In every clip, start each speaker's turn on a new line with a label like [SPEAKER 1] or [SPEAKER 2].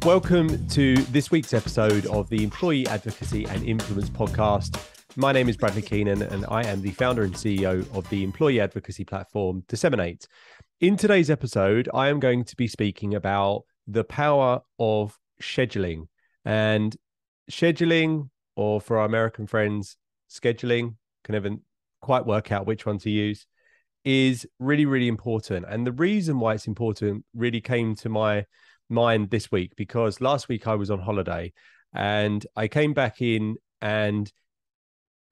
[SPEAKER 1] Welcome to this week's episode of the Employee Advocacy and Influence podcast. My name is Bradley Keenan, and I am the founder and CEO of the employee advocacy platform DSMN8. In today's episode, I am going to be speaking about the power of scheduling. And scheduling, or for our American friends, scheduling, can never quite work out which one to use, is really, really important. And the reason why it's important really came to my mind this week, because last week I was on holiday and I came back in and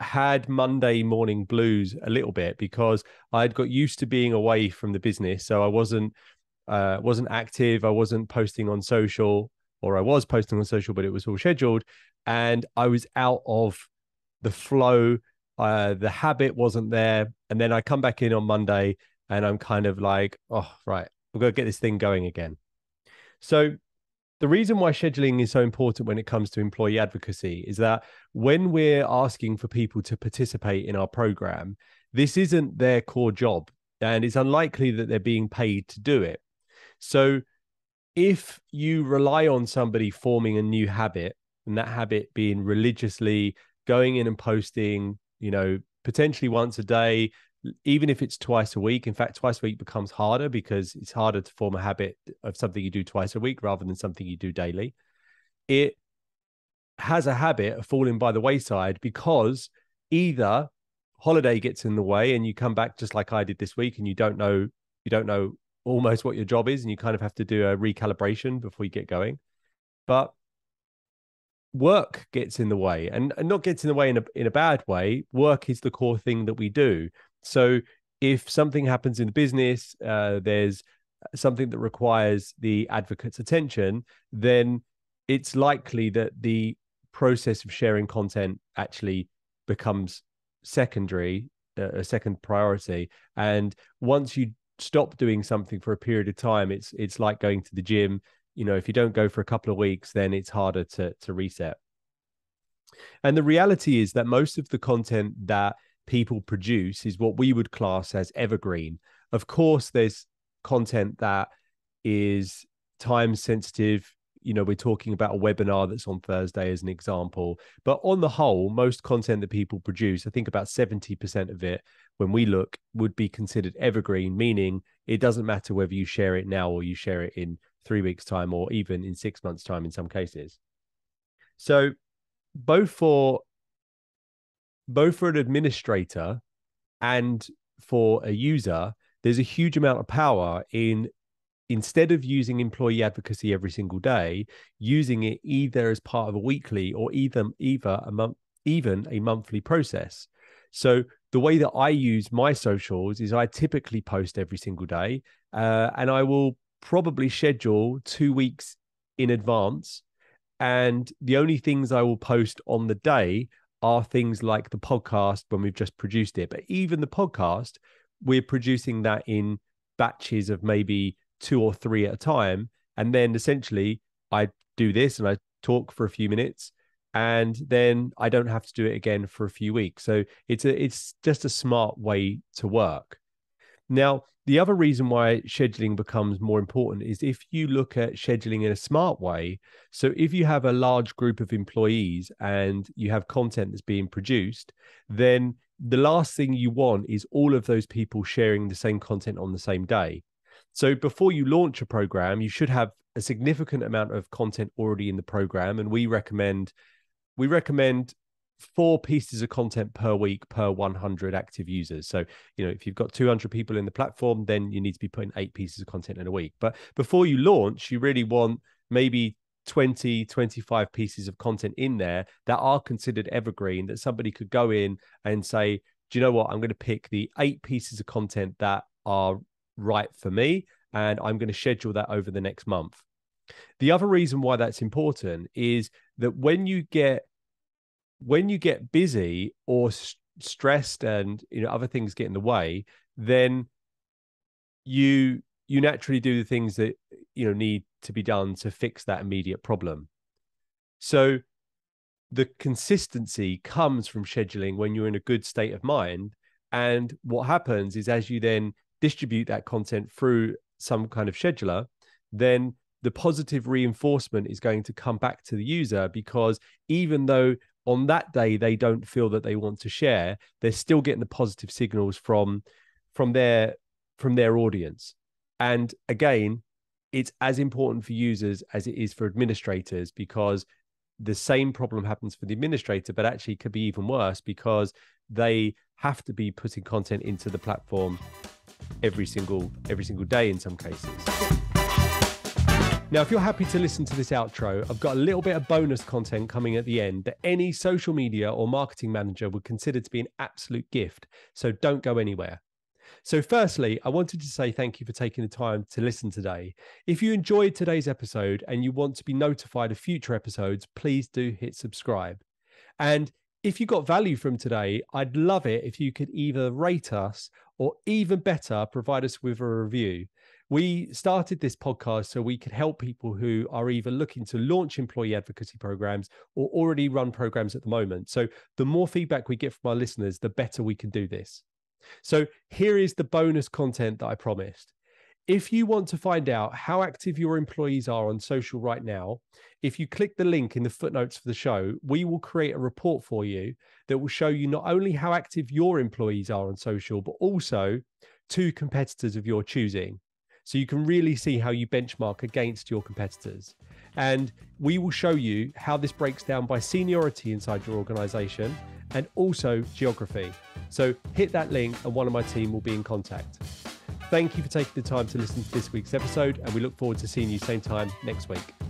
[SPEAKER 1] had Monday morning blues a little bit because I'd got used to being away from the business. So I wasn't active. I wasn't posting on social, or I was posting on social, but it was all scheduled. And I was out of the flow. The habit wasn't there. And then I come back in on Monday and I'm kind of like, oh, right, we've got to get this thing going again. So the reason why scheduling is so important when it comes to employee advocacy is that when we're asking for people to participate in our program, this isn't their core job, and it's unlikely that they're being paid to do it. So if you rely on somebody forming a new habit, and that habit being religiously going in and posting, potentially once a day, even if it's twice a week. In fact, twice a week becomes harder because it's harder to form a habit of something you do twice a week rather than something you do daily. It has a habit of falling by the wayside because either holiday gets in the way and you come back just like I did this week and you don't know almost what your job is, and you kind of have to do a recalibration before you get going. But work gets in the way, and not gets in the way in a bad way. Work is the core thing that we do. So if something happens in the business, there's something that requires the advocate's attention, then it's likely that the process of sharing content actually becomes secondary, a second priority. And once you stop doing something for a period of time, it's like going to the gym. If you don't go for a couple of weeks, then it's harder to reset. And the reality is that most of the content that people produce is what we would class as evergreen. Of course, there's content that is time sensitive. We're talking about a webinar that's on Thursday as an example. But on the whole, most content that people produce, I think about 70% of it, when we look, would be considered evergreen, meaning it doesn't matter whether you share it now or you share it in 3 weeks' time or even in 6 months' time in some cases. So both for an administrator and for a user, there's a huge amount of power in, instead of using employee advocacy every single day, using it either as part of a weekly or even a monthly process. So the way that I use my socials is I typically post every single day, and I will probably schedule 2 weeks in advance. And the only things I will post on the day are things like the podcast when we've just produced it. But even the podcast, we're producing that in batches of maybe 2 or 3 at a time. And then essentially I do this and I talk for a few minutes, and then I don't have to do it again for a few weeks. So it's just a smart way to work. Now, the other reason why scheduling becomes more important is if you look at scheduling in a smart way. So if you have a large group of employees and you have content that's being produced, then the last thing you want is all of those people sharing the same content on the same day. So before you launch a program, you should have a significant amount of content already in the program. And we recommend 4 pieces of content per week per 100 active users. So, if you've got 200 people in the platform, then you need to be putting 8 pieces of content in a week. But before you launch, you really want maybe 20, 25 pieces of content in there that are considered evergreen, that somebody could go in and say, do you know what? I'm going to pick the 8 pieces of content that are right for me, and I'm going to schedule that over the next month. The other reason why that's important is that when you get busy or stressed and other things get in the way, then you naturally do the things that need to be done to fix that immediate problem. So the consistency comes from scheduling when you're in a good state of mind. And what happens is, as you then distribute that content through some kind of scheduler, then the positive reinforcement is going to come back to the user, because even though on that day they don't feel that they want to share, they're still getting the positive signals from their audience. And again, it's as important for users as it is for administrators, because the same problem happens for the administrator, but actually could be even worse because they have to be putting content into the platform every single day in some cases. Now, if you're happy to listen to this outro, I've got a little bit of bonus content coming at the end that any social media or marketing manager would consider to be an absolute gift. So don't go anywhere. So firstly, I wanted to say thank you for taking the time to listen today. If you enjoyed today's episode and you want to be notified of future episodes, please do hit subscribe. And if you got value from today, I'd love it if you could either rate us or, even better, provide us with a review. We started this podcast so we could help people who are either looking to launch employee advocacy programs or already run programs at the moment. So the more feedback we get from our listeners, the better we can do this. So here is the bonus content that I promised. If you want to find out how active your employees are on social right now, if you click the link in the footnotes for the show, we will create a report for you that will show you not only how active your employees are on social, but also 2 competitors of your choosing. So you can really see how you benchmark against your competitors. And we will show you how this breaks down by seniority inside your organization and also geography. So hit that link and one of my team will be in contact. Thank you for taking the time to listen to this week's episode, and we look forward to seeing you same time next week.